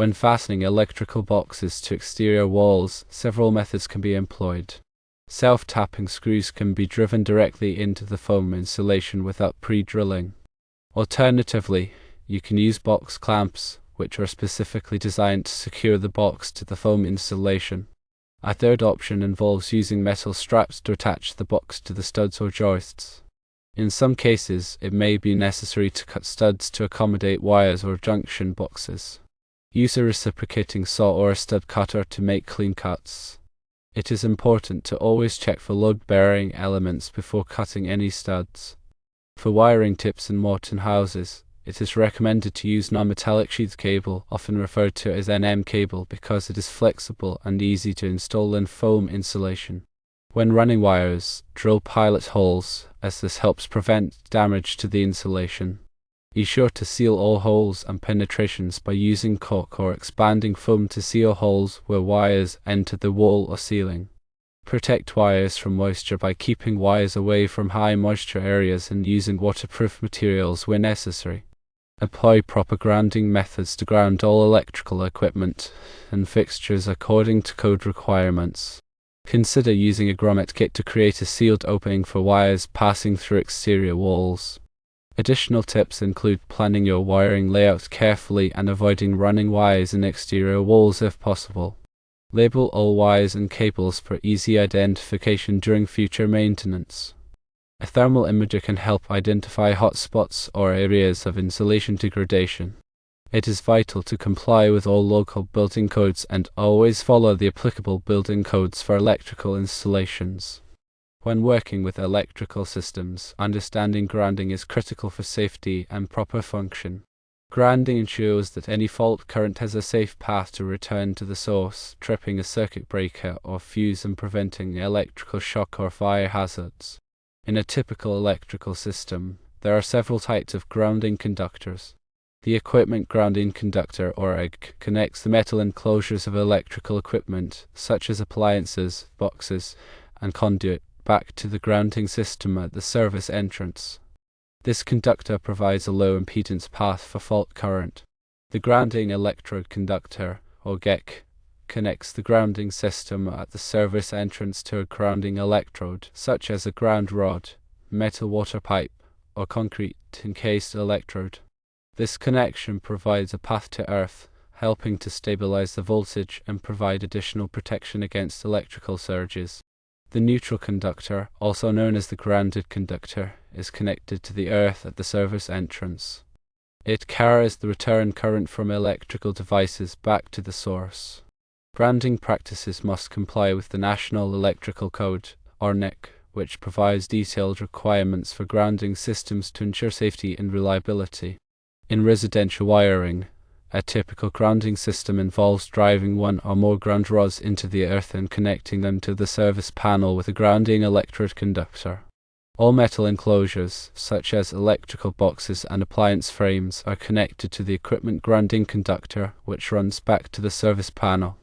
When fastening electrical boxes to exterior walls, several methods can be employed. Self-tapping screws can be driven directly into the foam insulation without pre-drilling. Alternatively, you can use box clamps, which are specifically designed to secure the box to the foam insulation. A third option involves using metal straps to attach the box to the studs or joists. In some cases, it may be necessary to cut studs to accommodate wires or junction boxes. Use a reciprocating saw or a stud cutter to make clean cuts. It is important to always check for load-bearing elements before cutting any studs. For wiring tips in Mortan houses, it is recommended to use non-metallic sheath cable, often referred to as NM cable, because it is flexible and easy to install in foam insulation. When running wires, drill pilot holes, as this helps prevent damage to the insulation. Be sure to seal all holes and penetrations by using caulk or expanding foam to seal holes where wires enter the wall or ceiling. Protect wires from moisture by keeping wires away from high moisture areas and using waterproof materials where necessary. Apply proper grounding methods to ground all electrical equipment and fixtures according to code requirements. Consider using a grommet kit to create a sealed opening for wires passing through exterior walls. Additional tips include planning your wiring layout carefully and avoiding running wires in exterior walls if possible. Label all wires and cables for easy identification during future maintenance. A thermal imager can help identify hot spots or areas of insulation degradation. It is vital to comply with all local building codes and always follow the applicable building codes for electrical installations. When working with electrical systems, understanding grounding is critical for safety and proper function. Grounding ensures that any fault current has a safe path to return to the source, tripping a circuit breaker or fuse and preventing electrical shock or fire hazards. In a typical electrical system, there are several types of grounding conductors. The equipment grounding conductor, or EG, connects the metal enclosures of electrical equipment, such as appliances, boxes, and conduit, back to the grounding system at the service entrance. This conductor provides a low impedance path for fault current. The grounding electrode conductor, or GEC, connects the grounding system at the service entrance to a grounding electrode, such as a ground rod, metal water pipe, or concrete encased electrode. This connection provides a path to earth, helping to stabilize the voltage and provide additional protection against electrical surges. The neutral conductor, also known as the grounded conductor, is connected to the earth at the service entrance. It carries the return current from electrical devices back to the source. Grounding practices must comply with the National Electrical Code, or NEC, which provides detailed requirements for grounding systems to ensure safety and reliability. In residential wiring, a typical grounding system involves driving one or more ground rods into the earth and connecting them to the service panel with a grounding electrode conductor. All metal enclosures, such as electrical boxes and appliance frames, are connected to the equipment grounding conductor, which runs back to the service panel.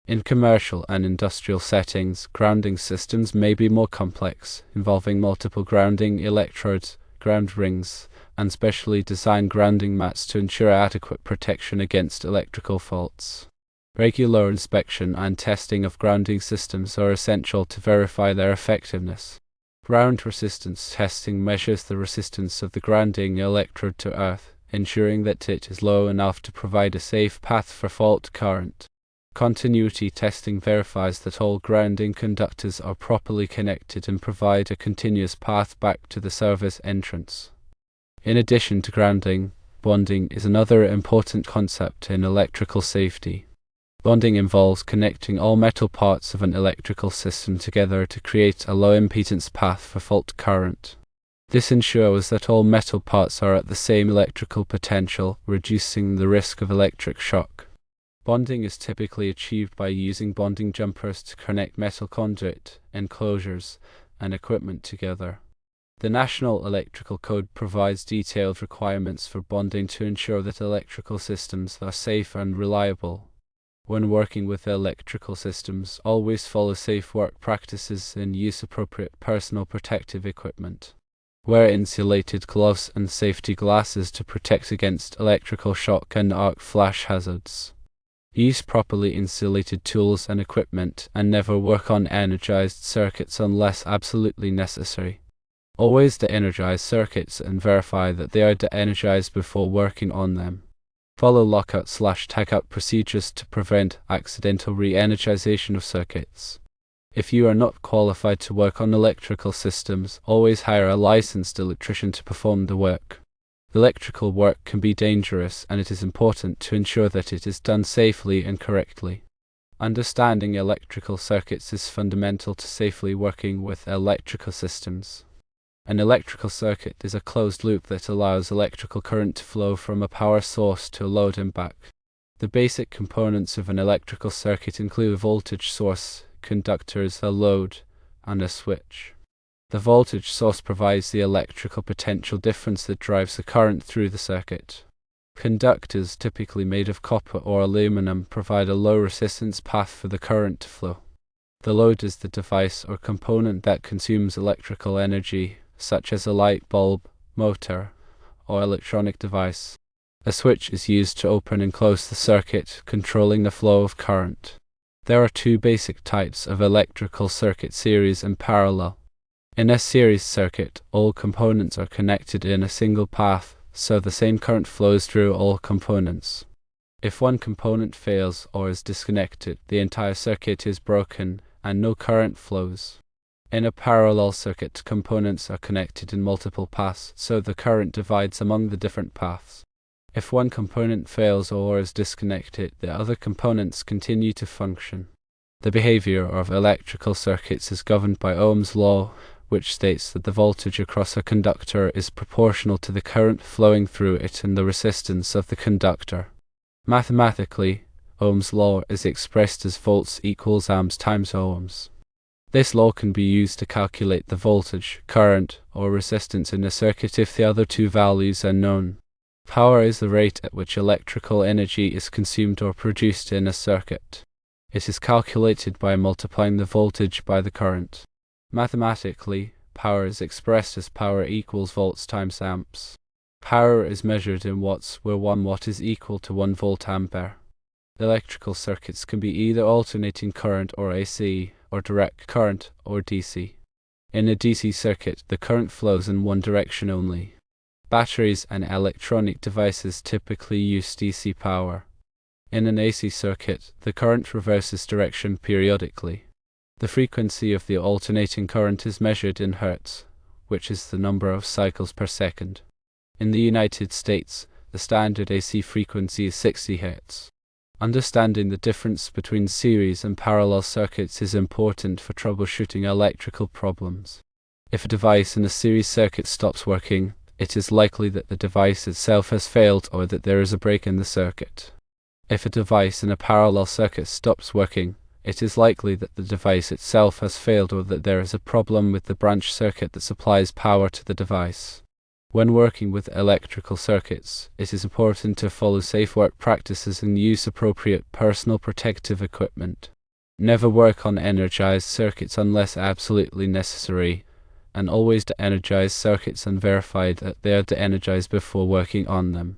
In commercial and industrial settings, grounding systems may be more complex, involving multiple grounding electrodes, ground rings, and specially designed grounding mats to ensure adequate protection against electrical faults. Regular inspection and testing of grounding systems are essential to verify their effectiveness. Ground resistance testing measures the resistance of the grounding electrode to earth, ensuring that it is low enough to provide a safe path for fault current. Continuity testing verifies that all grounding conductors are properly connected and provide a continuous path back to the service entrance. In addition to grounding, bonding is another important concept in electrical safety. Bonding involves connecting all metal parts of an electrical system together to create a low impedance path for fault current. This ensures that all metal parts are at the same electrical potential, reducing the risk of electric shock. Bonding is typically achieved by using bonding jumpers to connect metal conduit, enclosures, and equipment together. The National Electrical Code provides detailed requirements for bonding to ensure that electrical systems are safe and reliable. When working with electrical systems, always follow safe work practices and use appropriate personal protective equipment. Wear insulated gloves and safety glasses to protect against electrical shock and arc flash hazards. Use properly insulated tools and equipment, and never work on energized circuits unless absolutely necessary. Always de-energize circuits and verify that they are de-energized before working on them. Follow lockout/tagout procedures to prevent accidental re-energization of circuits. If you are not qualified to work on electrical systems, always hire a licensed electrician to perform the work. Electrical work can be dangerous, and it is important to ensure that it is done safely and correctly. Understanding electrical circuits is fundamental to safely working with electrical systems. An electrical circuit is a closed loop that allows electrical current to flow from a power source to a load and back. The basic components of an electrical circuit include a voltage source, conductors, a load, and a switch. The voltage source provides the electrical potential difference that drives the current through the circuit. Conductors, typically made of copper or aluminum, provide a low resistance path for the current to flow. The load is the device or component that consumes electrical energy, such as a light bulb, motor, or electronic device. A switch is used to open and close the circuit, controlling the flow of current. There are two basic types of electrical circuit: series and parallel. In a series circuit, all components are connected in a single path, so the same current flows through all components. If one component fails or is disconnected, the entire circuit is broken and no current flows. In a parallel circuit, components are connected in multiple paths, so the current divides among the different paths. If one component fails or is disconnected, the other components continue to function. The behavior of electrical circuits is governed by Ohm's law, which states that the voltage across a conductor is proportional to the current flowing through it and the resistance of the conductor. Mathematically, Ohm's law is expressed as volts equals amps times ohms. This law can be used to calculate the voltage, current, or resistance in a circuit if the other two values are known. Power is the rate at which electrical energy is consumed or produced in a circuit. It is calculated by multiplying the voltage by the current. Mathematically, power is expressed as power equals volts times amps. Power is measured in watts, where 1 watt is equal to 1 volt ampere. Electrical circuits can be either alternating current or AC, or direct current or DC. In a DC circuit, the current flows in one direction only. Batteries and electronic devices typically use DC power. In an AC circuit, the current reverses direction periodically. The frequency of the alternating current is measured in hertz, which is the number of cycles per second. In the United States, the standard AC frequency is 60 Hz. Understanding the difference between series and parallel circuits is important for troubleshooting electrical problems. If a device in a series circuit stops working, it is likely that the device itself has failed or that there is a break in the circuit. If a device in a parallel circuit stops working, it is likely that the device itself has failed or that there is a problem with the branch circuit that supplies power to the device. When working with electrical circuits, it is important to follow safe work practices and use appropriate personal protective equipment. Never work on energized circuits unless absolutely necessary, and always de-energize circuits and verify that they are de-energized before working on them.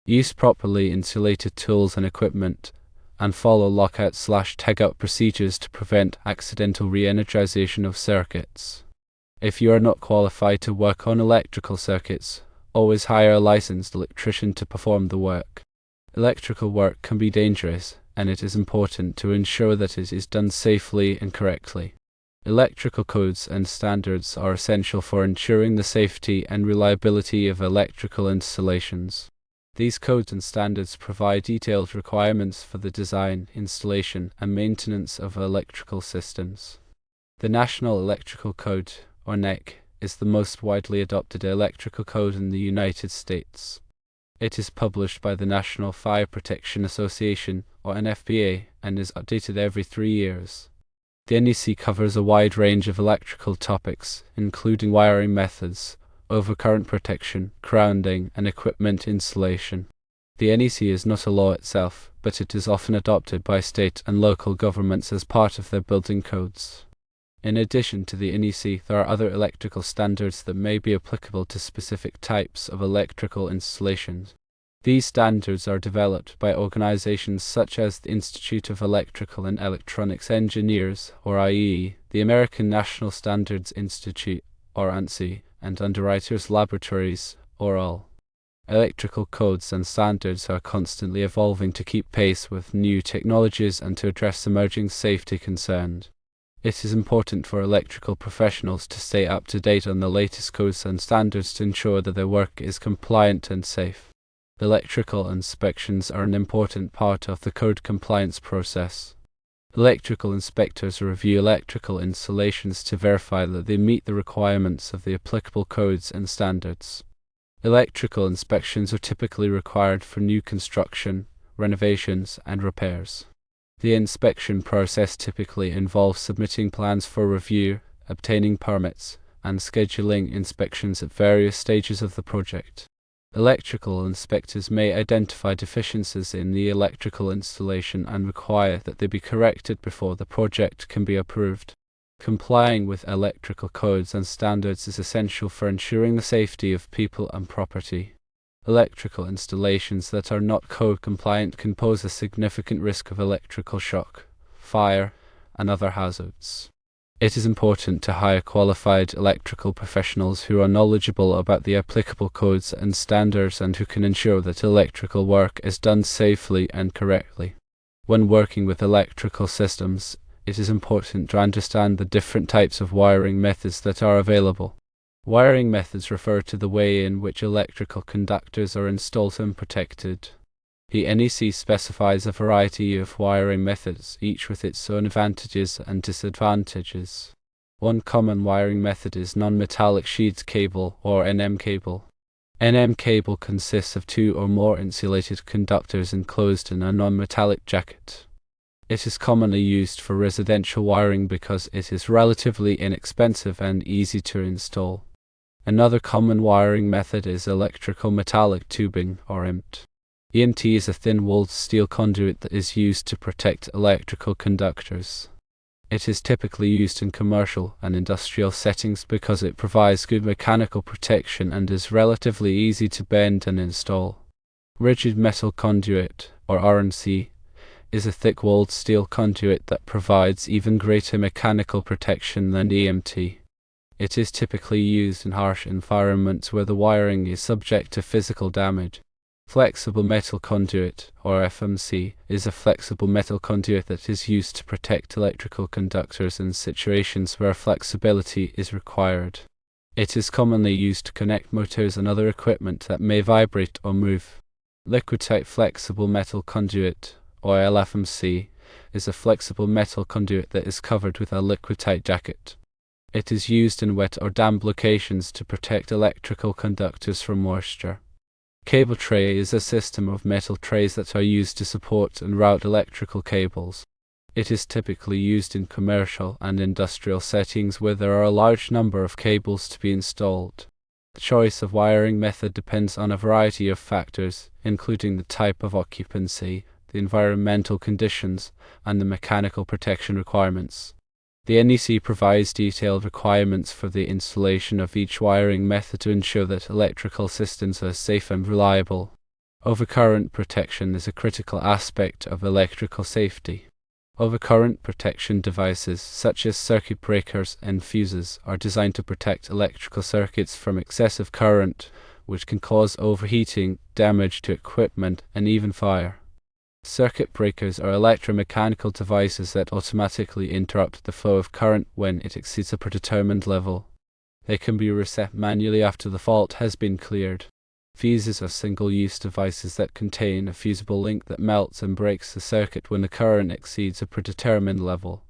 Use properly insulated tools and equipment, and follow lockout/tagout procedures to prevent accidental re-energization of circuits. If you are not qualified to work on electrical circuits, always hire a licensed electrician to perform the work. Electrical work can be dangerous, and it is important to ensure that it is done safely and correctly. Electrical codes and standards are essential for ensuring the safety and reliability of electrical installations. These codes and standards provide detailed requirements for the design, installation, and maintenance of electrical systems. The National Electrical Code, or NEC, is the most widely adopted electrical code in the United States. It is published by the National Fire Protection Association, or NFPA, and is updated every 3 years. The NEC covers a wide range of electrical topics, including wiring methods, overcurrent protection, grounding, and equipment installation. The NEC is not a law itself, but it is often adopted by state and local governments as part of their building codes. In addition to the NEC, there are other electrical standards that may be applicable to specific types of electrical installations. These standards are developed by organizations such as the Institute of Electrical and Electronics Engineers, or IEE, the American National Standards Institute, or ANSI, and Underwriters Laboratories, or ALL. Electrical codes and standards are constantly evolving to keep pace with new technologies and to address emerging safety concerns. It is important for electrical professionals to stay up to date on the latest codes and standards to ensure that their work is compliant and safe. Electrical inspections are an important part of the code compliance process. Electrical inspectors review electrical installations to verify that they meet the requirements of the applicable codes and standards. Electrical inspections are typically required for new construction, renovations, and repairs. The inspection process typically involves submitting plans for review, obtaining permits, and scheduling inspections at various stages of the project. Electrical inspectors may identify deficiencies in the electrical installation and require that they be corrected before the project can be approved. Complying with electrical codes and standards is essential for ensuring the safety of people and property. Electrical installations that are not code compliant can pose a significant risk of electrical shock, fire, and other hazards. It is important to hire qualified electrical professionals who are knowledgeable about the applicable codes and standards and who can ensure that electrical work is done safely and correctly. When working with electrical systems, it is important to understand the different types of wiring methods that are available. Wiring methods refer to the way in which electrical conductors are installed and protected. The NEC specifies a variety of wiring methods, each with its own advantages and disadvantages. One common wiring method is non-metallic sheath cable, or NM cable. NM cable consists of two or more insulated conductors enclosed in a non-metallic jacket. It is commonly used for residential wiring because it is relatively inexpensive and easy to install. Another common wiring method is electrical metallic tubing, or EMT. EMT is a thin-walled steel conduit that is used to protect electrical conductors. It is typically used in commercial and industrial settings because it provides good mechanical protection and is relatively easy to bend and install. Rigid metal conduit, or RMC, is a thick-walled steel conduit that provides even greater mechanical protection than EMT. It is typically used in harsh environments where the wiring is subject to physical damage. Flexible metal conduit, or FMC, is a flexible metal conduit that is used to protect electrical conductors in situations where flexibility is required. It is commonly used to connect motors and other equipment that may vibrate or move. Liquid-tight flexible metal conduit, or LFMC, is a flexible metal conduit that is covered with a liquid-tight jacket. It is used in wet or damp locations to protect electrical conductors from moisture. Cable tray is a system of metal trays that are used to support and route electrical cables. It is typically used in commercial and industrial settings where there are a large number of cables to be installed. The choice of wiring method depends on a variety of factors, including the type of occupancy, the environmental conditions, and the mechanical protection requirements. The NEC provides detailed requirements for the installation of each wiring method to ensure that electrical systems are safe and reliable. Overcurrent protection is a critical aspect of electrical safety. Overcurrent protection devices, such as circuit breakers and fuses, are designed to protect electrical circuits from excessive current, which can cause overheating, damage to equipment, and even fire. Circuit breakers are electromechanical devices that automatically interrupt the flow of current when it exceeds a predetermined level. They can be reset manually after the fault has been cleared. Fuses are single-use devices that contain a fusible link that melts and breaks the circuit when the current exceeds a predetermined level.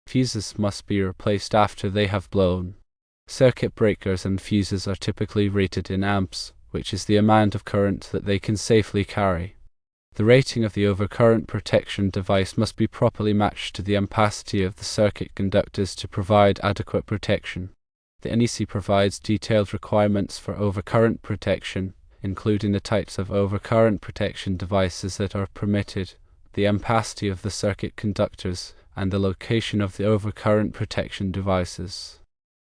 Fuses must be replaced after they have blown. Circuit breakers and fuses are typically rated in amps, which is the amount of current that they can safely carry. The rating of the overcurrent protection device must be properly matched to the ampacity of the circuit conductors to provide adequate protection. The NEC provides detailed requirements for overcurrent protection, including the types of overcurrent protection devices that are permitted, the ampacity of the circuit conductors, and the location of the overcurrent protection devices.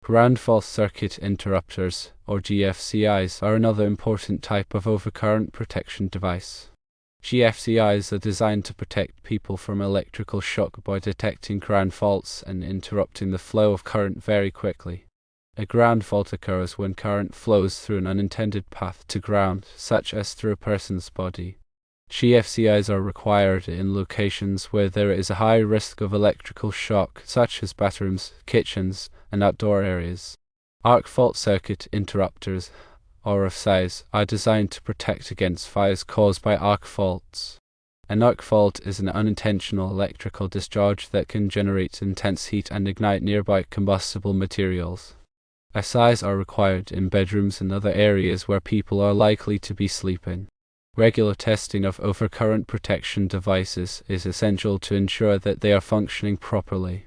Ground fault circuit interrupters, or GFCIs, are another important type of overcurrent protection device. GFCIs are designed to protect people from electrical shock by detecting ground faults and interrupting the flow of current very quickly. A ground fault occurs when current flows through an unintended path to ground, such as through a person's body. GFCIs are required in locations where there is a high risk of electrical shock, such as bathrooms, kitchens, and outdoor areas. Arc fault circuit interrupters, or RFCIs, are designed to protect against fires caused by arc faults. An arc fault is an unintentional electrical discharge that can generate intense heat and ignite nearby combustible materials. RFCIs are required in bedrooms and other areas where people are likely to be sleeping. Regular testing of overcurrent protection devices is essential to ensure that they are functioning properly.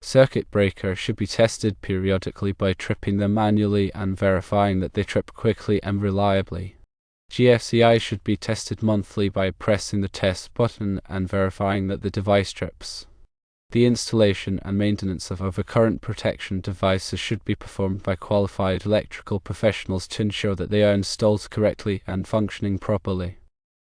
Circuit breakers should be tested periodically by tripping them manually and verifying that they trip quickly and reliably. GFCI should be tested monthly by pressing the test button and verifying that the device trips. The installation and maintenance of overcurrent protection devices should be performed by qualified electrical professionals to ensure that they are installed correctly and functioning properly.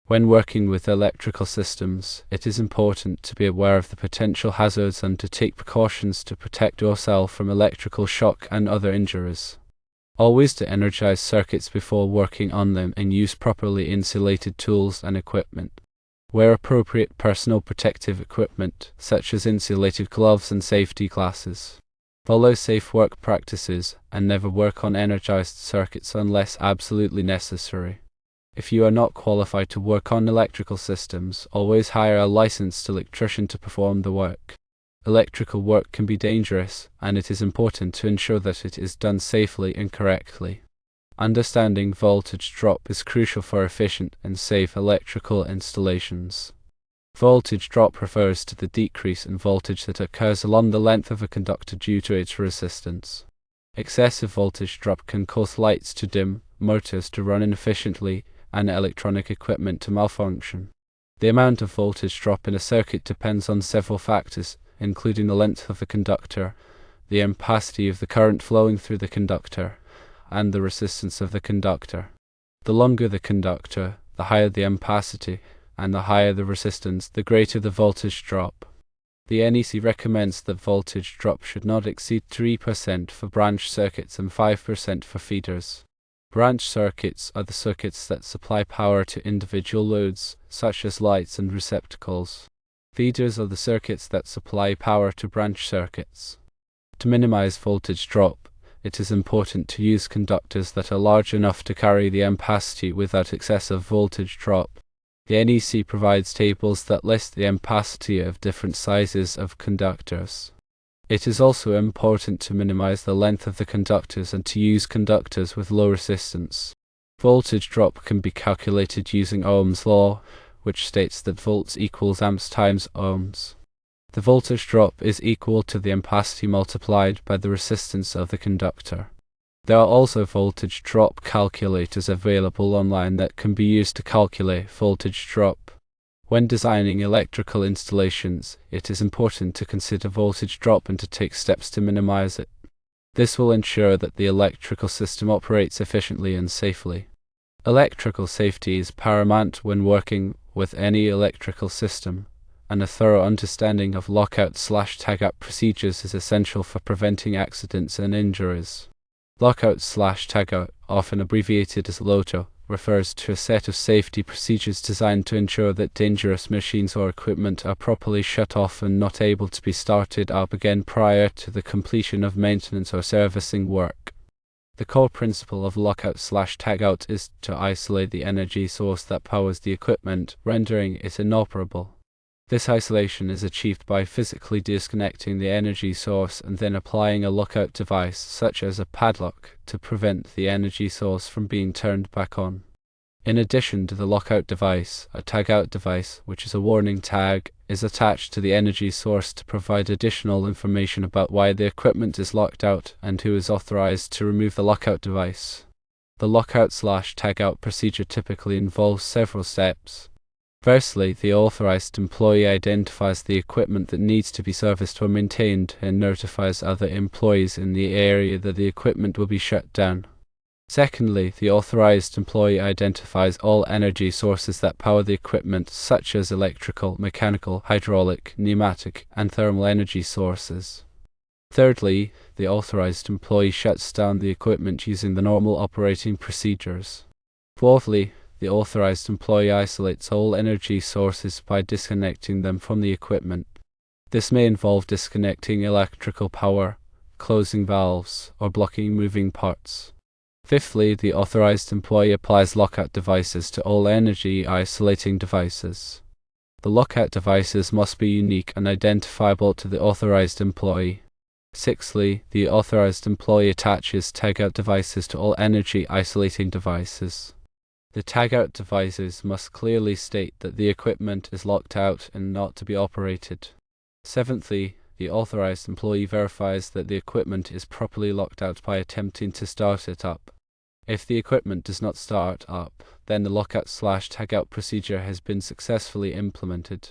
When working with electrical systems, it is important to be aware of the potential hazards and to take precautions to protect yourself from electrical shock and other injuries. Always to energize circuits before working on them and use properly insulated tools and equipment. Wear appropriate personal protective equipment, such as insulated gloves and safety glasses. Follow safe work practices and never work on energized circuits unless absolutely necessary. If you are not qualified to work on electrical systems, always hire a licensed electrician to perform the work. Electrical work can be dangerous, and it is important to ensure that it is done safely and correctly. Understanding voltage drop is crucial for efficient and safe electrical installations. Voltage drop refers to the decrease in voltage that occurs along the length of a conductor due to its resistance. Excessive voltage drop can cause lights to dim, motors to run inefficiently, and electronic equipment to malfunction. The amount of voltage drop in a circuit depends on several factors, including the length of the conductor, the ampacity of the current flowing through the conductor, and the resistance of the conductor. The longer the conductor, the higher the ampacity, and the higher the resistance, the greater the voltage drop. The NEC recommends that voltage drop should not exceed 3% for branch circuits and 5% for feeders. Branch circuits are the circuits that supply power to individual loads, such as lights and receptacles. Feeders are the circuits that supply power to branch circuits. To minimize voltage drop, it is important to use conductors that are large enough to carry the ampacity without excessive voltage drop. The NEC provides tables that list the ampacity of different sizes of conductors. It is also important to minimize the length of the conductors and to use conductors with low resistance. Voltage drop can be calculated using Ohm's law, which states that volts equals amps times ohms. The voltage drop is equal to the ampacity multiplied by the resistance of the conductor. There are also voltage drop calculators available online that can be used to calculate voltage drop. When designing electrical installations, it is important to consider voltage drop and to take steps to minimize it. This will ensure that the electrical system operates efficiently and safely. Electrical safety is paramount when working with any electrical system, and a thorough understanding of lockout/tagout procedures is essential for preventing accidents and injuries. Lockout/tagout, often abbreviated as LOTO, refers to a set of safety procedures designed to ensure that dangerous machines or equipment are properly shut off and not able to be started up again prior to the completion of maintenance or servicing work. The core principle of lockout/tagout is to isolate the energy source that powers the equipment, rendering it inoperable. This isolation is achieved by physically disconnecting the energy source and then applying a lockout device, such as a padlock, to prevent the energy source from being turned back on. In addition to the lockout device, a tagout device, which is a warning tag, is attached to the energy source to provide additional information about why the equipment is locked out and who is authorized to remove the lockout device. The lockout/tagout procedure typically involves several steps. Firstly, the authorized employee identifies the equipment that needs to be serviced or maintained and notifies other employees in the area that the equipment will be shut down. Secondly, the authorized employee identifies all energy sources that power the equipment, such as electrical, mechanical, hydraulic, pneumatic, and thermal energy sources. Thirdly, the authorized employee shuts down the equipment using the normal operating procedures. Fourthly, the authorized employee isolates all energy sources by disconnecting them from the equipment. This may involve disconnecting electrical power, closing valves, or blocking moving parts. Fifthly, the authorized employee applies lockout devices to all energy isolating devices. The lockout devices must be unique and identifiable to the authorized employee. Sixthly, the authorized employee attaches tagout devices to all energy isolating devices. The tagout devices must clearly state that the equipment is locked out and not to be operated. Seventhly, the authorized employee verifies that the equipment is properly locked out by attempting to start it up. If the equipment does not start up, then the lockout/tagout procedure has been successfully implemented.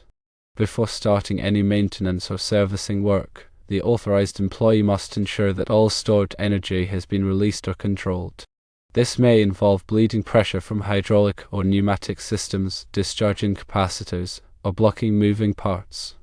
Before starting any maintenance or servicing work, the authorized employee must ensure that all stored energy has been released or controlled. This may involve bleeding pressure from hydraulic or pneumatic systems, discharging capacitors, or blocking moving parts.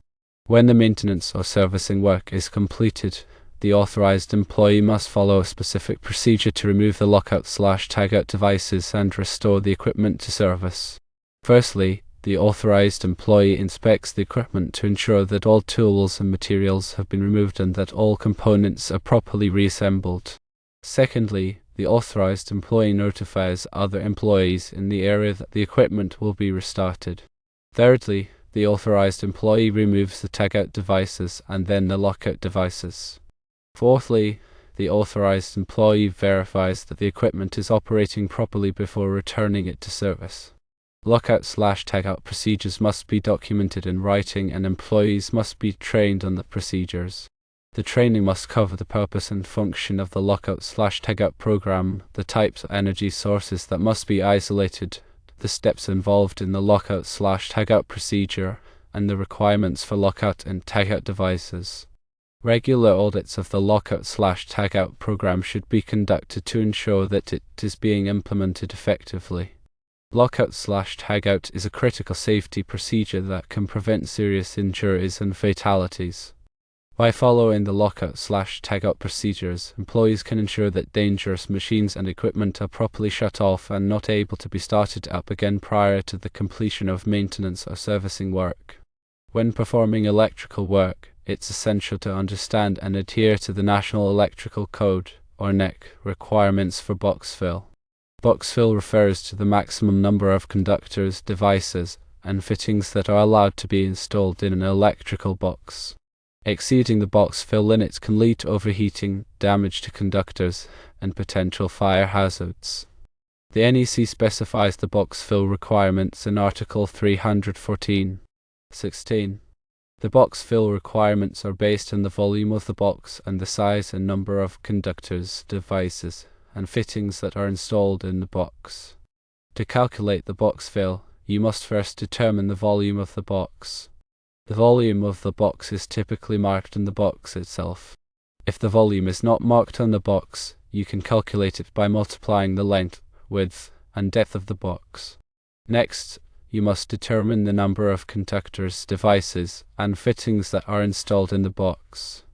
When the maintenance or servicing work is completed, the authorized employee must follow a specific procedure to remove the lockout/tagout devices and restore the equipment to service. Firstly, the authorized employee inspects the equipment to ensure that all tools and materials have been removed and that all components are properly reassembled. Secondly, the authorized employee notifies other employees in the area that the equipment will be restarted. Thirdly, the authorized employee removes the tagout devices and then the lockout devices. Fourthly, the authorized employee verifies that the equipment is operating properly before returning it to service. Lockout/tagout procedures must be documented in writing and employees must be trained on the procedures. The training must cover the purpose and function of the lockout/tagout program, the types of energy sources that must be isolated, the steps involved in the lockout/tagout procedure, and the requirements for lockout and tagout devices. Regular audits of the lockout/tagout program should be conducted to ensure that it is being implemented effectively. Lockout/tagout is a critical safety procedure that can prevent serious injuries and fatalities. By following the lockout/tagout procedures, employees can ensure that dangerous machines and equipment are properly shut off and not able to be started up again prior to the completion of maintenance or servicing work. When performing electrical work, it's essential to understand and adhere to the National Electrical Code, or NEC, requirements for box fill. Box fill refers to the maximum number of conductors, devices, and fittings that are allowed to be installed in an electrical box. Exceeding the box fill limits can lead to overheating, damage to conductors, and potential fire hazards. The NEC specifies the box fill requirements in Article 314(16). The box fill requirements are based on the volume of the box and the size and number of conductors, devices, and fittings that are installed in the box. To calculate the box fill, you must first determine the volume of the box. The volume of the box is typically marked on the box itself. If the volume is not marked on the box, you can calculate it by multiplying the length, width, and depth of the box. Next, you must determine the number of conductors, devices, and fittings that are installed in the box.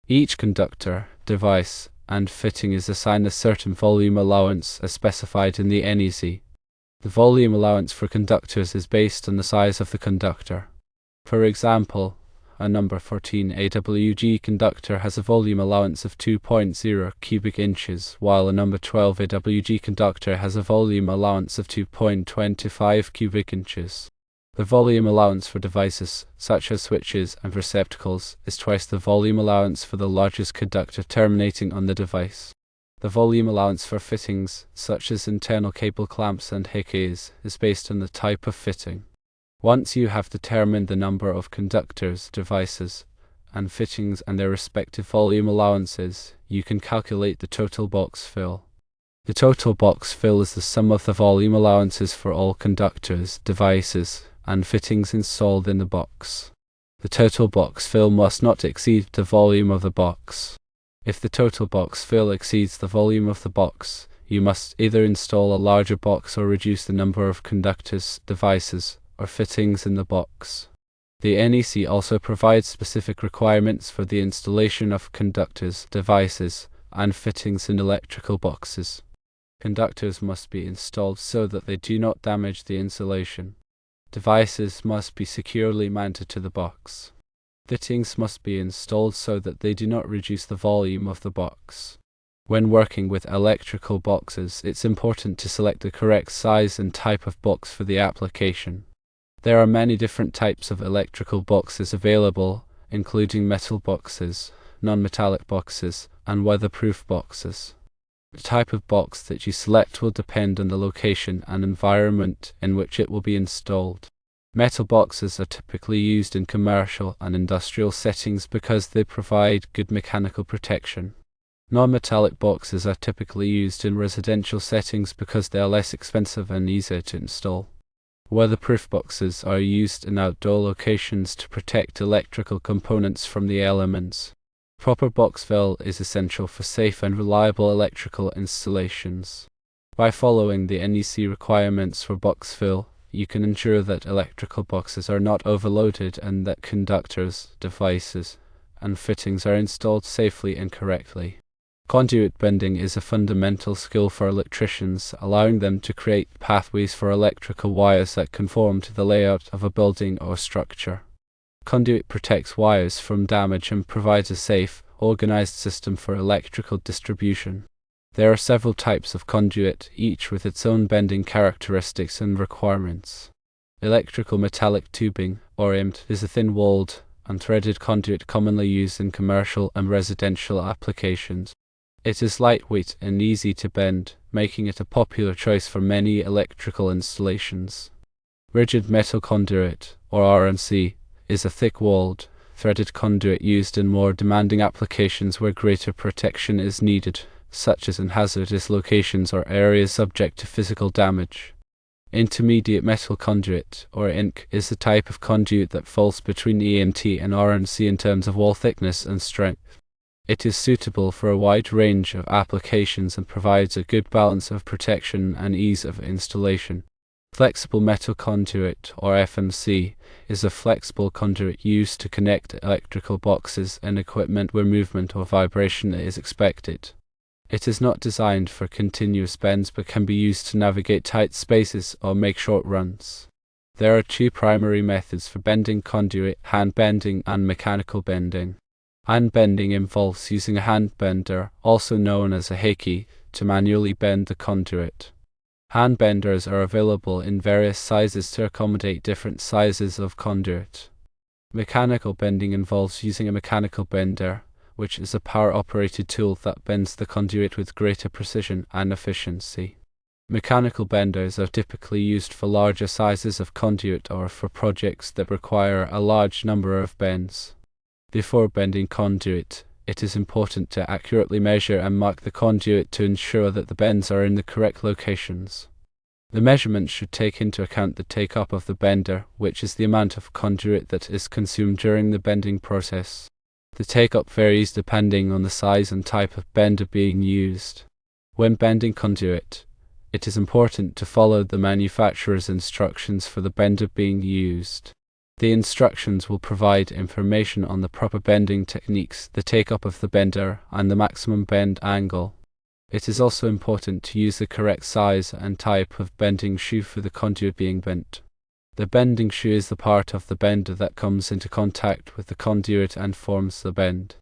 Each conductor, device, and fitting is assigned a certain volume allowance as specified in the NEC. The volume allowance for conductors is based on the size of the conductor. For example, a number 14 AWG conductor has a volume allowance of 2.0 cubic inches, while a number 12 AWG conductor has a volume allowance of 2.25 cubic inches. The volume allowance for devices, such as switches and receptacles, is twice the volume allowance for the largest conductor terminating on the device. The volume allowance for fittings, such as internal cable clamps and hickeys, is based on the type of fitting. Once you have determined the number of conductors, devices, and fittings and their respective volume allowances, you can calculate the total box fill. The total box fill is the sum of the volume allowances for all conductors, devices, and fittings installed in the box. The total box fill must not exceed the volume of the box. If the total box fill exceeds the volume of the box, you must either install a larger box or reduce the number of conductors, devices, or fittings in the box. The NEC also provides specific requirements for the installation of conductors, devices, and fittings in electrical boxes. Conductors must be installed so that they do not damage the insulation. Devices must be securely mounted to the box. Fittings must be installed so that they do not reduce the volume of the box. When working with electrical boxes, it's important to select the correct size and type of box for the application. There are many different types of electrical boxes available, including metal boxes, non-metallic boxes, and weatherproof boxes. The type of box that you select will depend on the location and environment in which it will be installed. Metal boxes are typically used in commercial and industrial settings because they provide good mechanical protection. Non-metallic boxes are typically used in residential settings because they are less expensive and easier to install. Weatherproof boxes are used in outdoor locations to protect electrical components from the elements. Proper box fill is essential for safe and reliable electrical installations. By following the NEC requirements for box fill, you can ensure that electrical boxes are not overloaded and that conductors, devices, and fittings are installed safely and correctly. Conduit bending is a fundamental skill for electricians, allowing them to create pathways for electrical wires that conform to the layout of a building or structure. Conduit protects wires from damage and provides a safe, organized system for electrical distribution. There are several types of conduit, each with its own bending characteristics and requirements. Electrical metallic tubing, or EMT, is a thin-walled and threaded conduit commonly used in commercial and residential applications. It is lightweight and easy to bend, making it a popular choice for many electrical installations. Rigid metal conduit, or RMC, is a thick-walled, threaded conduit used in more demanding applications where greater protection is needed, such as in hazardous locations or areas subject to physical damage. Intermediate metal conduit, or INC, is the type of conduit that falls between EMT and RMC in terms of wall thickness and strength. It is suitable for a wide range of applications and provides a good balance of protection and ease of installation. Flexible metal conduit, or FMC, is a flexible conduit used to connect electrical boxes and equipment where movement or vibration is expected. It is not designed for continuous bends but can be used to navigate tight spaces or make short runs. There are two primary methods for bending conduit: hand bending and mechanical bending. Hand bending involves using a hand bender, also known as a Heiki, to manually bend the conduit. Hand benders are available in various sizes to accommodate different sizes of conduit. Mechanical bending involves using a mechanical bender, which is a power-operated tool that bends the conduit with greater precision and efficiency. Mechanical benders are typically used for larger sizes of conduit or for projects that require a large number of bends. Before bending conduit, it is important to accurately measure and mark the conduit to ensure that the bends are in the correct locations. The measurement should take into account the take-up of the bender, which is the amount of conduit that is consumed during the bending process. The take-up varies depending on the size and type of bender being used. When bending conduit, it is important to follow the manufacturer's instructions for the bender being used. The instructions will provide information on the proper bending techniques, the take-up of the bender, and the maximum bend angle. It is also important to use the correct size and type of bending shoe for the conduit being bent. The bending shoe is the part of the bender that comes into contact with the conduit and forms the bend.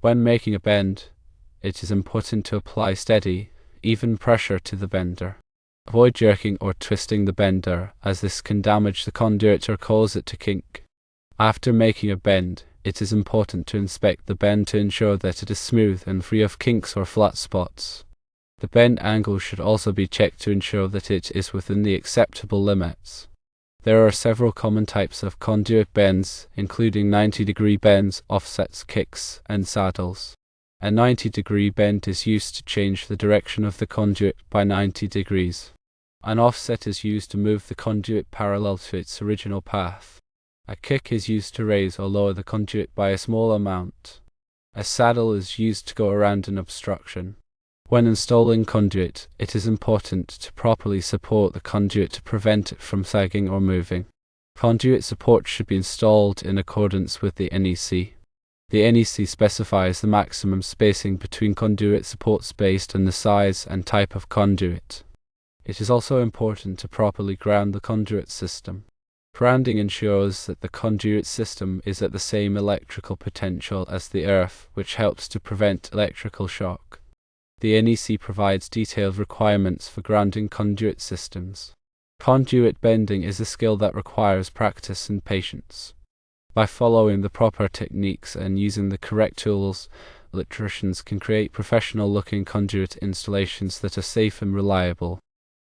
When making a bend, it is important to apply steady, even pressure to the bender. Avoid jerking or twisting the bender, as this can damage the conduit or cause it to kink. After making a bend, it is important to inspect the bend to ensure that it is smooth and free of kinks or flat spots. The bend angle should also be checked to ensure that it is within the acceptable limits. There are several common types of conduit bends, including 90-degree bends, offsets, kicks, and saddles. A 90-degree bend is used to change the direction of the conduit by 90 degrees. An offset is used to move the conduit parallel to its original path. A kick is used to raise or lower the conduit by a small amount. A saddle is used to go around an obstruction. When installing conduit, it is important to properly support the conduit to prevent it from sagging or moving. Conduit support should be installed in accordance with the NEC. The NEC specifies the maximum spacing between conduit supports based on the size and type of conduit. It is also important to properly ground the conduit system. Grounding ensures that the conduit system is at the same electrical potential as the earth, which helps to prevent electrical shock. The NEC provides detailed requirements for grounding conduit systems. Conduit bending is a skill that requires practice and patience. By following the proper techniques and using the correct tools, electricians can create professional-looking conduit installations that are safe and reliable.